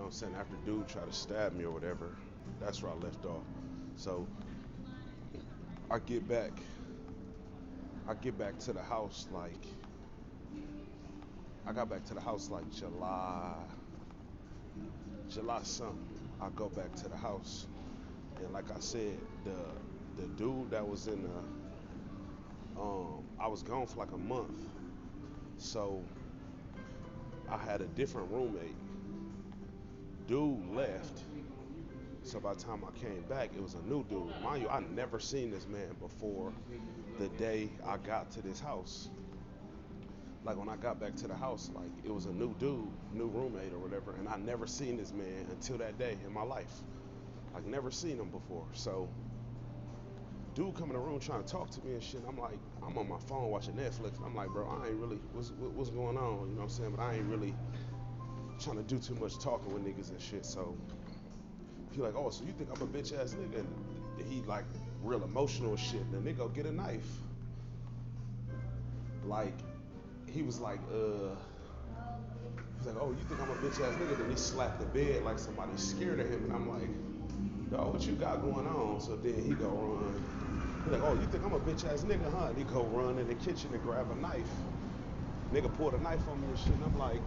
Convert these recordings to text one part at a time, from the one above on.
know what I'm saying, after dude tried to stab me or whatever, that's where I left off. So I get back, I get back to the house like, I got back to the house like July something. I go back to the house, and like I said, the dude that was in I was gone for like a month, so I had a different roommate. Dude left, so by the time I came back, it was a new dude. Mind you, I never seen this man before the day I got to this house. Like when I got back to the house, like it was a new dude, new roommate or whatever, and I never seen this man until that day in my life. Like never seen him before. So dude come in the room trying to talk to me and shit. I'm like, I'm on my phone watching Netflix. I'm like, bro, I ain't really, what's going on? You know what I'm saying? But I ain't really trying to do too much talking with niggas and shit. So he like, oh, so you think I'm a bitch ass nigga? And he like real emotional and shit. And the nigga go get a knife. Like, he was like, he's like, oh, you think I'm a bitch ass nigga? Then he slapped the bed like somebody scared of him. And I'm like, dog, what you got going on? So then he go run. He's like, oh, you think I'm a bitch ass nigga, huh? And he go run in the kitchen and grab a knife. Nigga pulled a knife on me and shit. And I'm like,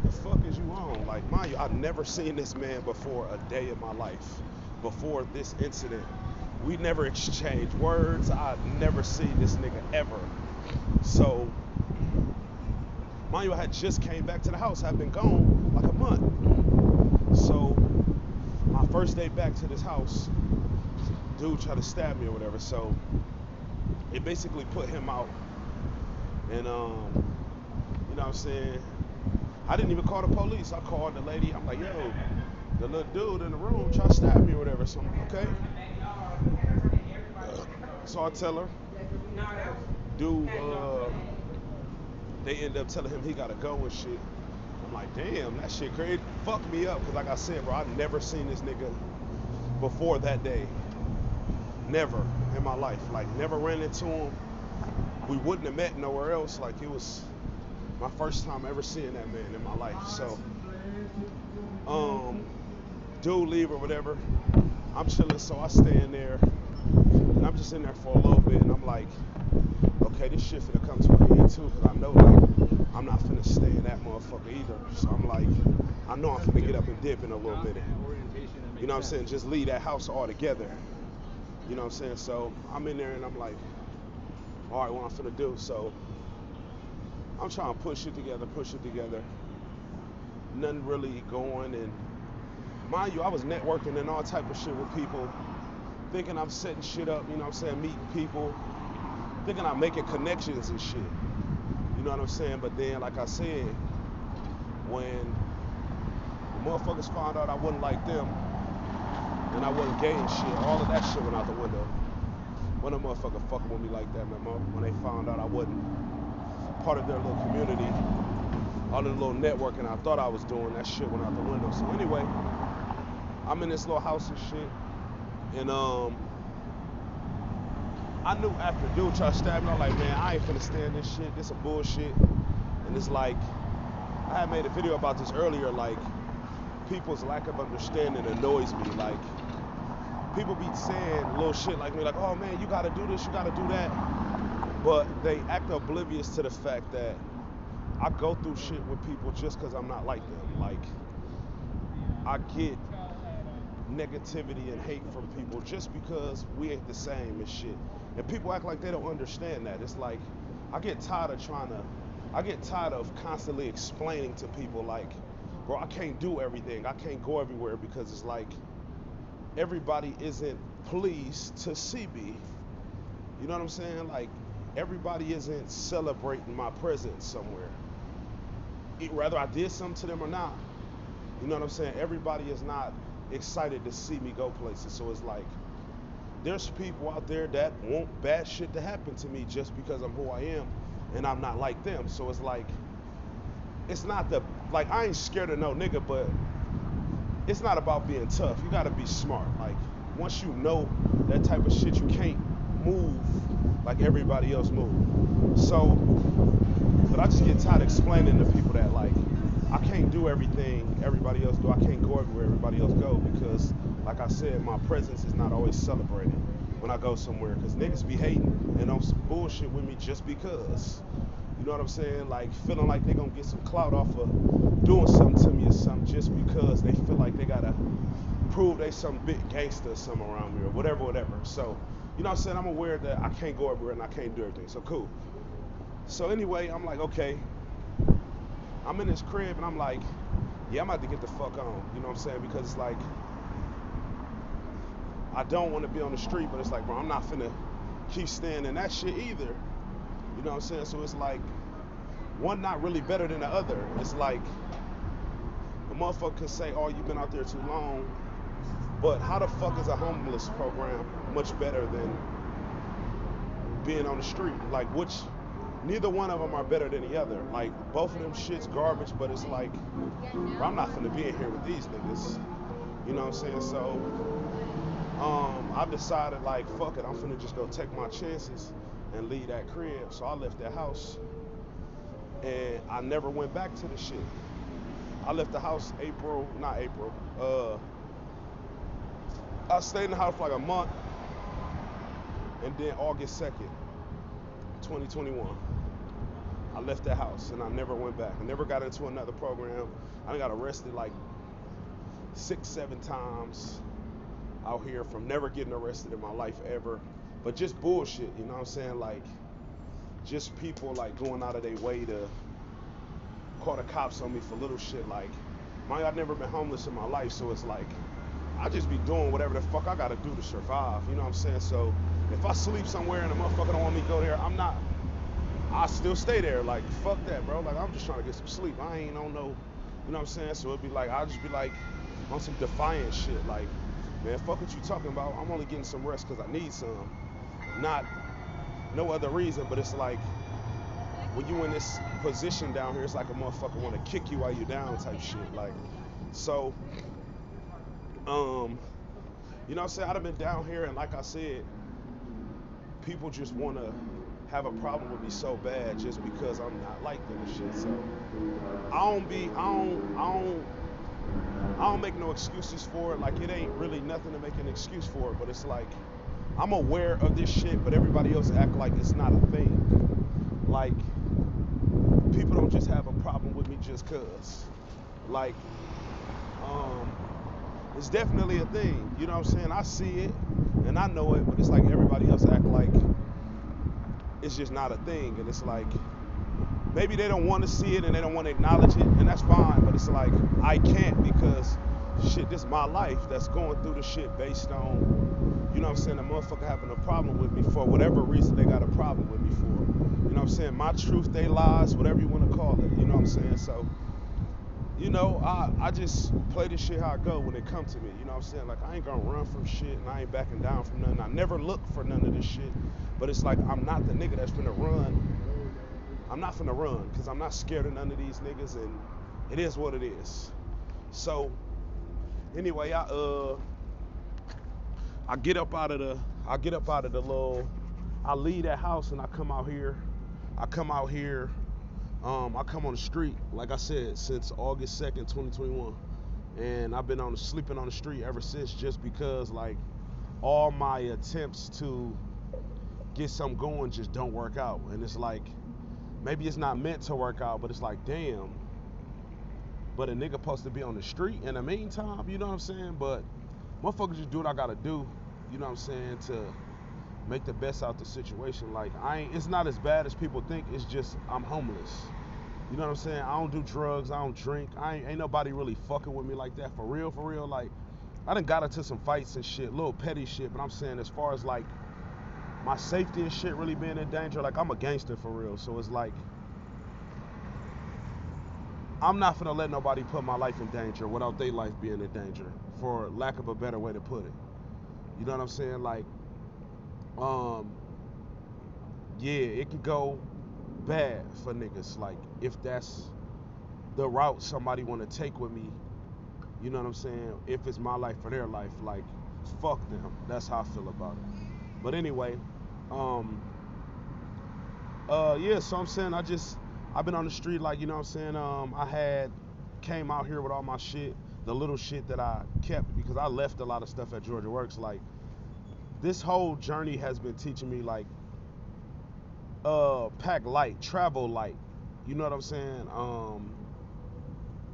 the fuck is you on? Like, mind you, I've never seen this man before a day in my life. Before this incident, we never exchanged words. I've never seen this nigga ever. So, mind you, I had just came back to the house. I've been gone like a month. So, my first day back to this house, dude tried to stab me or whatever. So, it basically put him out. And, you know what I'm saying? I didn't even call the police. I called the lady. I'm like, yo, the little dude in the room tried to stab me or whatever. So I'm like, okay. So I tell her, dude, they end up telling him he gotta go and shit. I'm like, damn, that shit crazy. Fucked me up, cause like I said, bro, I've never seen this nigga before that day. Never in my life. Like, never ran into him. We wouldn't have met nowhere else. Like, it was my first time ever seeing that man in my life. So, dude leave or whatever. I'm chilling, so I stay in there. And I'm just in there for a little bit, and I'm like, okay, this shit finna come to an end too, because I know like I'm not finna stay in that motherfucker either. So I'm like, I know I'm finna get up and dip in a little minute. You know what I'm saying? Just leave that house altogether. You know what I'm saying? So I'm in there and I'm like, all right, what I'm finna do. So I'm trying to push it together. Nothing really going. And mind you, I was networking and all type of shit with people, thinking I'm setting shit up, you know what I'm saying, meeting people, thinking I'm making connections and shit. You know what I'm saying? But then, like I said, when the motherfuckers found out I wasn't like them and I wasn't gay and shit, all of that shit went out the window. When a motherfucker fucking with me like that, man, when they found out I wasn't part of their little community, all the little networking I thought I was doing, that shit went out the window. So anyway, I'm in this little house and shit, and I knew after dude tried to stab me, I'm like, man, I ain't finna stand this shit. This some bullshit. And it's like, I had made a video about this earlier, like, people's lack of understanding annoys me. Like, people be saying little shit like me, like, oh man, you gotta do this, you gotta do that. But they act oblivious to the fact that I go through shit with people just because I'm not like them. Like, I get negativity and hate from people just because we ain't the same and shit. And people act like they don't understand that. It's like, I get tired of constantly explaining to people like, bro, I can't do everything. I can't go everywhere because it's like, everybody isn't pleased to see me. You know what I'm saying? Like, everybody isn't celebrating my presence somewhere. Whether I did something to them or not. You know what I'm saying? Everybody is not excited to see me go places. So it's like, there's people out there that want bad shit to happen to me just because I'm who I am and I'm not like them. So it's like, it's not like, I ain't scared of no nigga, but it's not about being tough. You gotta be smart. Like, once you know that type of shit, you can't move like everybody else move. So But I just get tired explaining to people that like I can't do everything everybody else do. I can't go everywhere everybody else go because, like I said, my presence is not always celebrated when I go somewhere. Cause niggas be hating and on some bullshit with me just because. You know what I'm saying? Like feeling like they gonna get some clout off of doing something to me or something just because they feel like they gotta prove they some big gangster or something around me or whatever. So, you know what I'm saying? I'm aware that I can't go everywhere and I can't do everything. So cool. So anyway, I'm like, okay, I'm in this crib and I'm like, yeah, I'm about to get the fuck on. You know what I'm saying? Because it's like, I don't want to be on the street, but it's like, bro, I'm not finna keep staying in that shit either. You know what I'm saying? So it's like, one not really better than the other. It's like, a motherfucker could say, oh, you've been out there too long, but how the fuck is a homeless program much better than being on the street? Like, neither one of them are better than the other. Like, both of them shit's garbage, but it's like, bro, I'm not finna be in here with these niggas. You know what I'm saying? So, I decided, like, fuck it, I'm finna just go take my chances and leave that crib. So I left that house, and I never went back to the shit. I left the house I stayed in the house for like a month, and then August 2nd, 2021, I left that house and I never went back. I never got into another program. I got arrested like 6-7 times out here from never getting arrested in my life ever. But just bullshit, you know what I'm saying? Like, just people like going out of their way to call the cops on me for little shit. Like, I've never been homeless in my life, so it's like, I just be doing whatever the fuck I gotta do to survive, you know what I'm saying? So if I sleep somewhere and a motherfucker don't want me to go there, I still stay there. Like, fuck that, bro. Like, I'm just trying to get some sleep. I ain't on no, you know what I'm saying? So it'd be like, I'll just be like on some defiant shit. Like, man, fuck what you talking about. I'm only getting some rest because I need some. Not no other reason, but it's like, when you in this position down here, it's like a motherfucker want to kick you while you down type shit. Like, so, you know what I'm saying? I'd have been down here, and like I said, people just want to have a problem with me so bad just because I'm not like them and shit. So I don't make no excuses for it. Like, it ain't really nothing to make an excuse for it, but it's like, I'm aware of this shit, but everybody else act like it's not a thing. Like, people don't just have a problem with me just cause. Like, it's definitely a thing. You know what I'm saying? I see it and I know it, but it's like everybody else act like it's just not a thing. And it's like, maybe they don't want to see it and they don't want to acknowledge it, and that's fine. But it's like, I can't because shit, this is my life that's going through the shit based on, you know what I'm saying, a motherfucker having a problem with me for whatever reason they got a problem with me for. You know what I'm saying? My truth, they lies, whatever you want to call it. You know what I'm saying? So, you know, I just play this shit how I go when it comes to me. You know what I'm saying? Like, I ain't gonna run from shit and I ain't backing down from nothing. I never look for none of this shit. But it's like, I'm not the nigga that's finna run. I'm not finna run because I'm not scared of none of these niggas, and it is what it is. So, anyway, I get up out of the I leave that house and I come out here. I come on the street, like I said, since August 2nd, 2021. And I've been sleeping on the street ever since, just because, like, all my attempts to get something going just don't work out. And it's like, maybe it's not meant to work out, but it's like, damn, but a nigga supposed to be on the street in the meantime, you know what I'm saying? But motherfuckers just do what I gotta do, you know what I'm saying, to make the best out the situation. Like, it's not as bad as people think. It's just, I'm homeless. You know what I'm saying? I don't do drugs, I don't drink. Ain't nobody really fucking with me like that, for real. Like, I done got into some fights and shit, little petty shit, but I'm saying, as far as like my safety and shit really being in danger, like, I'm a gangster for real. So it's like, I'm not finna let nobody put my life in danger without their life being in danger, for lack of a better way to put it. You know what I'm saying? Like, yeah, it could go bad for niggas, like, if that's the route somebody want to take with me. You know what I'm saying? If it's my life or their life, like, fuck them. That's how I feel about it. But anyway, yeah, so I'm saying, I've been on the street, like, you know what I'm saying? I came out here with all my shit, the little shit that I kept, because I left a lot of stuff at Georgia Works. Like, this whole journey has been teaching me, like, pack light, travel light. You know what I'm saying?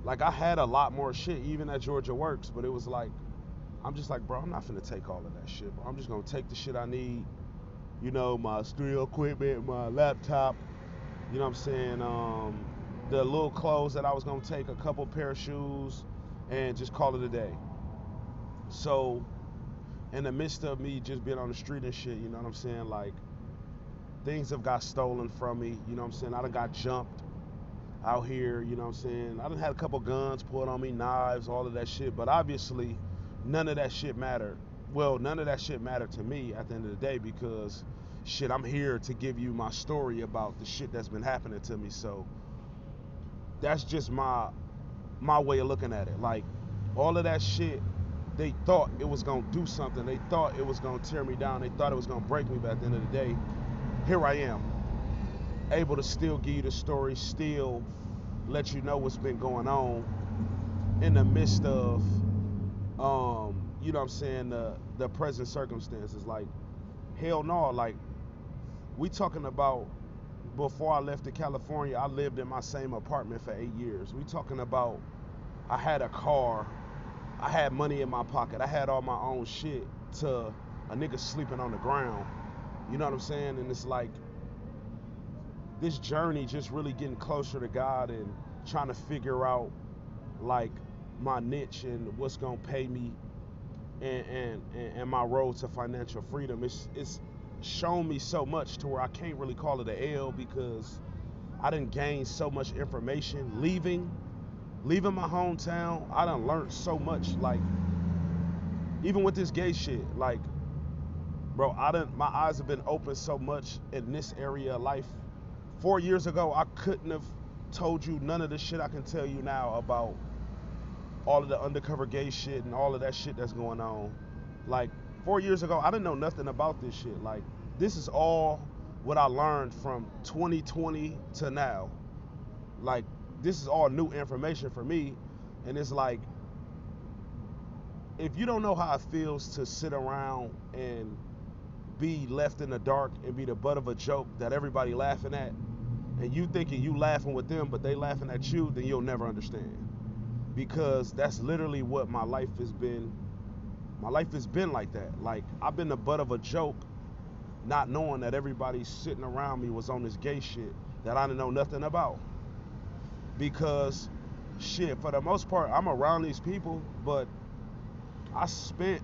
Like, I had a lot more shit even at Georgia Works, but it was like, I'm just like, bro, I'm not finna take all of that shit, bro. I'm just gonna take the shit I need, you know, my studio equipment, my laptop, you know what I'm saying? The little clothes that I was gonna take, a couple pair of shoes, and just call it a day. So, in the midst of me just being on the street and shit, you know what I'm saying? Like, things have got stolen from me, you know what I'm saying? I done got jumped out here, you know what I'm saying? I done had a couple guns pulled on me, knives, all of that shit, but obviously none of that shit mattered. Well, none of that shit mattered to me at the end of the day, because shit, I'm here to give you my story about the shit that's been happening to me. So that's just my way of looking at it. Like, all of that shit, they thought it was gonna do something. They thought it was gonna tear me down. They thought it was gonna break me, but at the end of the day, here I am, able to still give you the story, still let you know what's been going on in the midst of you know what I'm saying, the present circumstances. Like, hell no, like, we talking about, before I left to California, I lived in my same apartment for 8 years. We talking about, I had a car, I had money in my pocket, I had all my own shit, to a nigga sleeping on the ground. You know what I'm saying? And it's like, this journey just really getting closer to God and trying to figure out, like, my niche and what's gonna pay me, and my road to financial freedom. It's shown me so much to where I can't really call it an L, because I done gained so much information leaving my hometown. I done learned so much. Like, even with this gay shit, like, bro, my eyes have been open so much in this area of life. 4 years ago, I couldn't have told you none of the shit I can tell you now about all of the undercover gay shit and all of that shit that's going on. Like, 4 years ago, I didn't know nothing about this shit. Like, this is all what I learned from 2020 to now. Like, this is all new information for me. And it's like, if you don't know how it feels to sit around and be left in the dark and be the butt of a joke that everybody laughing at, and you thinking you laughing with them, but they laughing at you, then you'll never understand. Because that's literally what my life has been. My life has been like that. Like, I've been the butt of a joke, not knowing that everybody sitting around me was on this gay shit that I didn't know nothing about. Because, shit, for the most part, I'm around these people, but I spent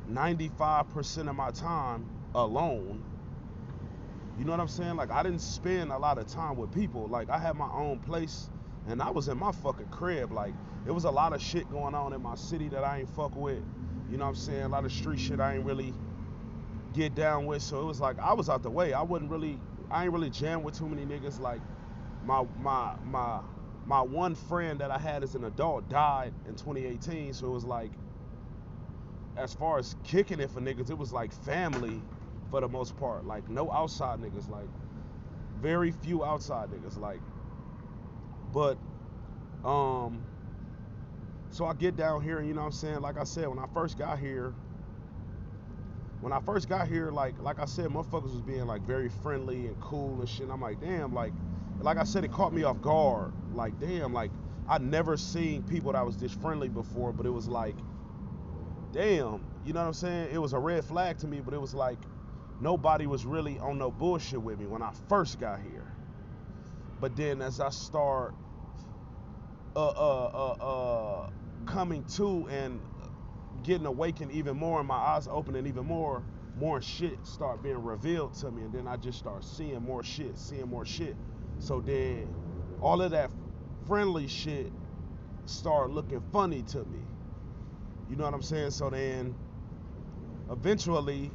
95% of my time alone. You know what I'm saying? Like, I didn't spend a lot of time with people. Like, I had my own place, and I was in my fucking crib. Like, it was a lot of shit going on in my city that I ain't fuck with. You know what I'm saying? A lot of street shit I ain't really get down with. So it was like, I was out the way. I ain't really jam with too many niggas. Like, my one friend that I had as an adult died in 2018. So it was like, as far as kicking it for niggas, it was like family for the most part. Like, no outside niggas. Like, very few outside niggas. Like, but so I get down here, and you know what I'm saying, like I said, when I first got here, like I said, motherfuckers was being like very friendly and cool and shit. And I'm like, damn, like I said, it caught me off guard. Like, damn, like, I'd never seen people that was this friendly before, but it was like, damn, you know what I'm saying? It was a red flag to me, but it was like, nobody was really on no bullshit with me when I first got here. But then as I start coming to and getting awakened even more, and my eyes opening even more shit start being revealed to me, and then I just start seeing more shit. So then all of that friendly shit start looking funny to me. You know what I'm saying? So then eventually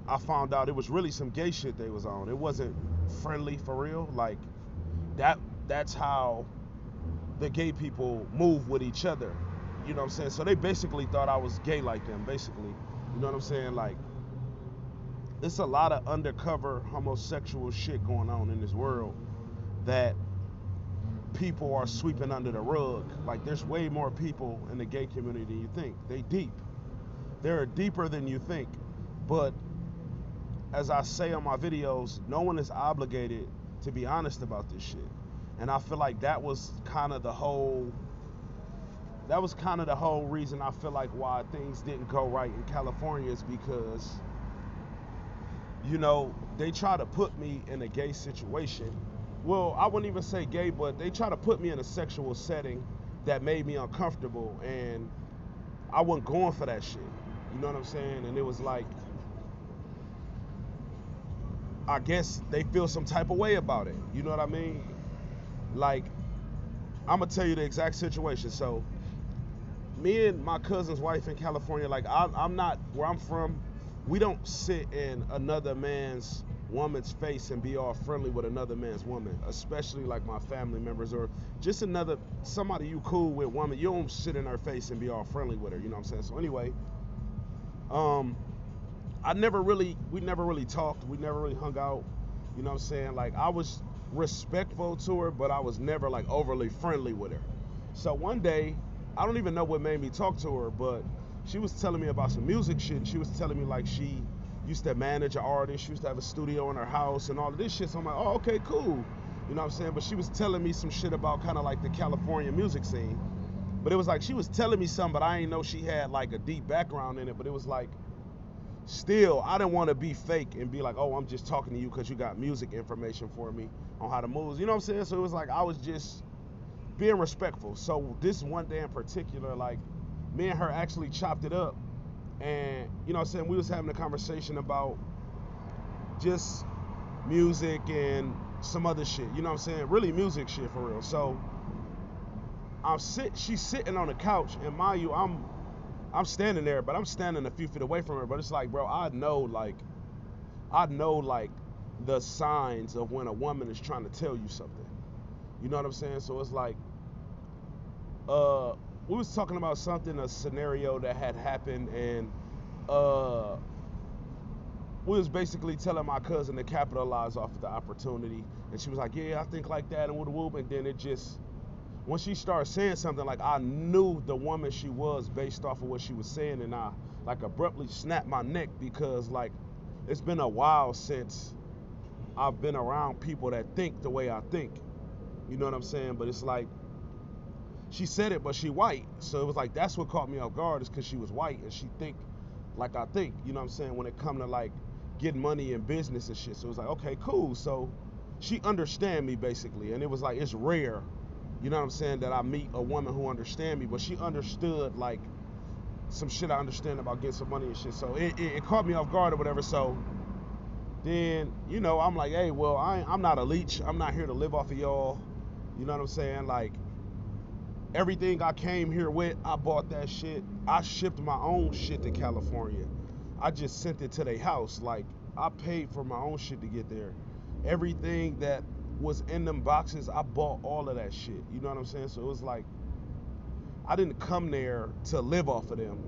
I found out it was really some gay shit they was on. It wasn't friendly for real. Like, that's how the gay people move with each other. You know what I'm saying? So they basically thought I was gay like them, basically. You know what I'm saying? Like, it's a lot of undercover homosexual shit going on in this world that people are sweeping under the rug. Like, there's way more people in the gay community than you think. They deep. They're deeper than you think. But as I say on my videos, no one is obligated to be honest about this shit. And I feel like that was kind of the whole reason I feel like why things didn't go right in California, is because, you know, they try to put me in a gay situation. Well, I wouldn't even say gay, but they try to put me in a sexual setting that made me uncomfortable, and I wasn't going for that shit. You know what I'm saying? And it was like, I guess they feel some type of way about it. You know what I mean? Like, I'm gonna tell you the exact situation. So, me and my cousin's wife in California, like, I'm not, where I'm from, we don't sit in another man's woman's face and be all friendly with another man's woman, especially like my family members or just somebody you cool with woman. You don't sit in her face and be all friendly with her, you know what I'm saying? So anyway, we never really talked, we never really hung out, you know what I'm saying? Like, I was respectful to her, but I was never like overly friendly with her. So one day, I don't even know what made me talk to her, but she was telling me about some music shit, and she was telling me like she used to manage an artist, she used to have a studio in her house and all of this shit. So I'm like, oh, okay, cool. You know what I'm saying? But she was telling me some shit about kind of like the California music scene. But it was like she was telling me something, but I didn't know she had like a deep background in it. But it was like, still, I didn't want to be fake and be like, oh, I'm just talking to you because you got music information for me on how to move. You know what I'm saying? So it was like I was just being respectful. So this one day in particular, like, me and her actually chopped it up. And, you know what I'm saying, we was having a conversation about just music and some other shit. You know what I'm saying? Really music shit for real. So she's sitting on the couch, and mind you, I'm standing there, but I'm standing a few feet away from her. But it's like, bro, I know the signs of when a woman is trying to tell you something. You know what I'm saying? So it's like, we was talking about something, a scenario that had happened, and we was basically telling my cousin to capitalize off of the opportunity. And she was like, yeah, I think like that, and whoop. And then it just, when she started saying something, like, I knew the woman she was based off of what she was saying, and I like abruptly snapped my neck, because like, it's been a while since I've been around people that think the way I think. You know what I'm saying? But it's like, she said it, but she white. So it was like, that's what caught me off guard, is because she was white and she think like I think. You know what I'm saying? When it come to like getting money in business and shit. So it was like, okay, cool. So she understand me basically. And it was like, it's rare, you know what I'm saying, that I meet a woman who understand me. But she understood like some shit I understand about getting some money and shit. So it caught me off guard or whatever. So then, you know, I'm like, hey, well, I'm not a leech. I'm not here to live off of y'all. You know what I'm saying? Like, everything I came here with, I bought that shit. I shipped my own shit to California. I just sent it to their house. Like, I paid for my own shit to get there. Everything that was in them boxes, I bought all of that shit. You know what I'm saying? So it was like, I didn't come there to live off of them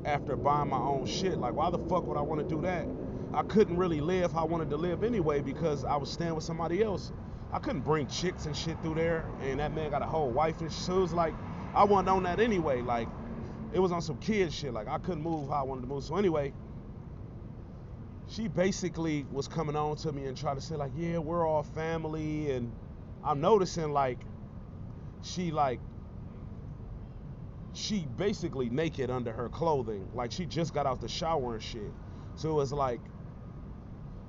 after buying my own shit. Like, why the fuck would I want to do that? I couldn't really live how I wanted to live anyway, because I was staying with somebody else. I couldn't bring chicks and shit through there, and that man got a whole wife and shit. So it was like, I wasn't on that anyway. Like, it was on some kid shit. Like, I couldn't move how I wanted to move. So anyway, she basically was coming on to me and trying to say like, yeah, we're all family. And I'm noticing like, she basically naked under her clothing. Like, she just got out the shower and shit. So it was like,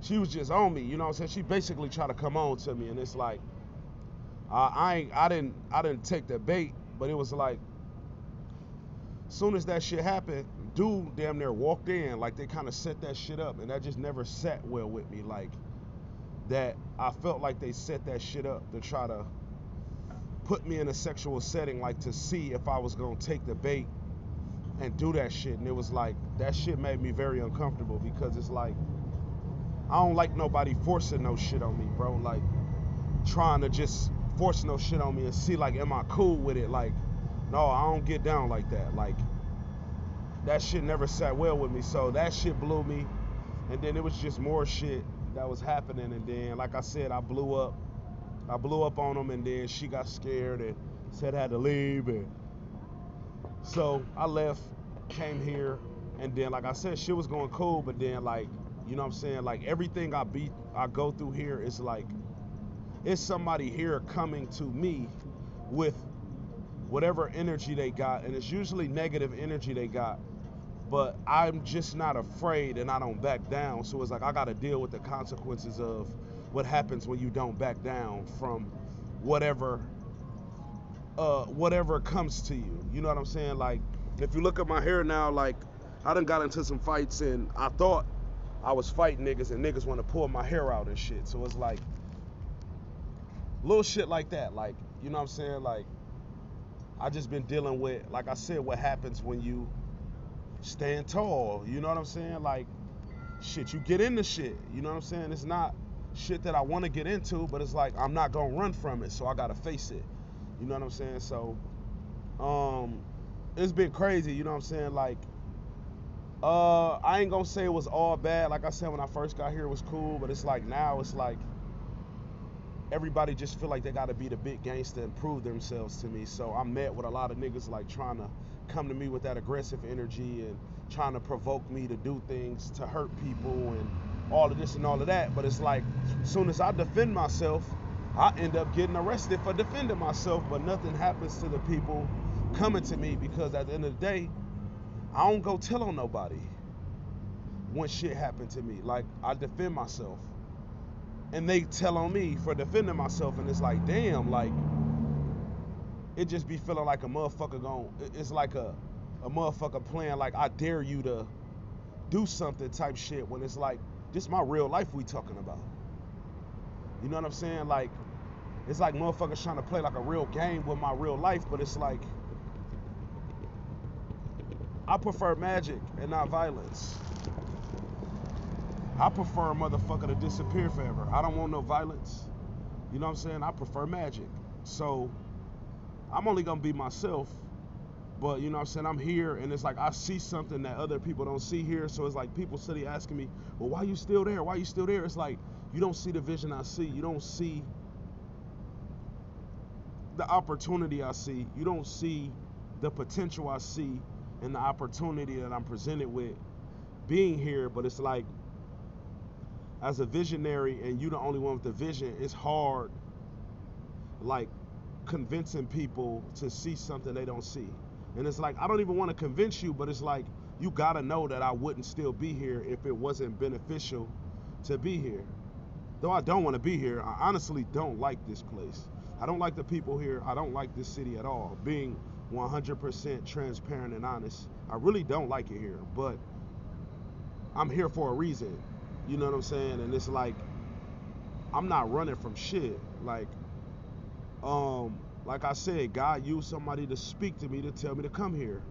she was just on me, you know what I'm saying? She basically tried to come on to me, and it's like, I didn't take the bait, but it was like, soon as that shit happened, dude damn near walked in, like they kind of set that shit up, and that just never sat well with me. Like, that I felt like they set that shit up to try to put me in a sexual setting, like to see if I was gonna take the bait and do that shit. And it was like, that shit made me very uncomfortable, because it's like, I don't like nobody forcing no shit on me, bro. Like, trying to just force no shit on me and see, like, am I cool with it? Like, no, I don't get down like that. Like, that shit never sat well with me. So that shit blew me. And then it was just more shit that was happening. And then, like I said, I blew up. I blew up on them, and then she got scared and said I had to leave, and so I left, came here, and then like I said, shit was going cool, but then like, you know what I'm saying, like everything I go through here is like, it's somebody here coming to me with whatever energy they got, and it's usually negative energy they got, but I'm just not afraid and I don't back down. So it's like I gotta deal with the consequences of what happens when you don't back down from whatever comes to you. You know what I'm saying? Like, if you look at my hair now, like, I done got into some fights and I thought I was fighting niggas and niggas want to pull my hair out and shit. So it's like little shit like that. Like, you know what I'm saying? Like, I just been dealing with, like I said, what happens when you stand tall. You know what I'm saying? Like, shit, you get into shit. You know what I'm saying? It's not shit that I want to get into, but it's like I'm not gonna run from it, so I gotta face it. You know what I'm saying? So, it's been crazy. You know what I'm saying? Like, I ain't gonna say it was all bad. Like I said, when I first got here, it was cool, but it's like now, it's like everybody just feel like they gotta be the big gangster and prove themselves to me. So I'm met with a lot of niggas like trying to come to me with that aggressive energy and trying to provoke me to do things to hurt people and all of this and all of that. But it's like, as soon as I defend myself, I end up getting arrested for defending myself, but nothing happens to the people coming to me, because at the end of the day, I don't go tell on nobody when shit happened to me. Like, I defend myself and they tell on me for defending myself, and it's like, damn, like, it just be feeling like a motherfucker it's like a motherfucker playing like I dare you to do something type shit, when it's like, this my real life we talking about. You know what I'm saying? Like, it's like motherfuckers trying to play like a real game with my real life, but it's like, I prefer magic and not violence. I prefer a motherfucker to disappear forever. I don't want no violence. You know what I'm saying? I prefer magic. So I'm only gonna be myself, but you know what I'm saying, I'm here, and it's like I see something that other people don't see here. So it's like people steady asking me, well, why you still there? Why you still there? It's like, you don't see the vision I see. You don't see the opportunity I see. You don't see the potential I see and the opportunity that I'm presented with being here. But it's like, as a visionary and you the only one with the vision, it's hard, like, convincing people to see something they don't see. And it's like, I don't even want to convince you, but it's like, you gotta know that I wouldn't still be here if it wasn't beneficial to be here. Though I don't want to be here, I honestly don't like this place. I don't like the people here. I don't like this city at all. Being 100% transparent and honest, I really don't like it here, but I'm here for a reason. You know what I'm saying? And it's like, I'm not running from shit. Like I said, God used somebody to speak to me to tell me to come here.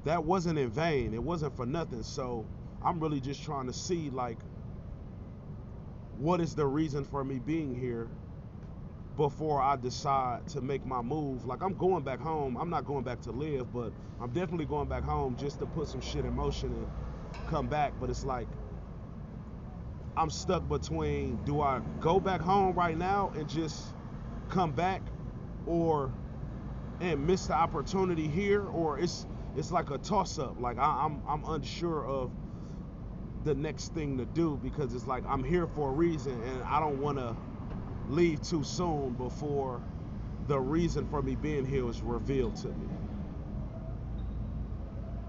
That wasn't in vain. It wasn't for nothing. So I'm really just trying to see, like, what is the reason for me being here before I decide to make my move. Like, I'm going back home. I'm not going back to live, but I'm definitely going back home just to put some shit in motion and come back. But it's like, I'm stuck between, do I go back home right now and just come back, and miss the opportunity here, or it's like a toss-up. Like, I'm unsure of the next thing to do, because it's like, I'm here for a reason and I don't want to leave too soon before the reason for me being here is revealed to me.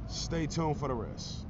Stay tuned for the rest.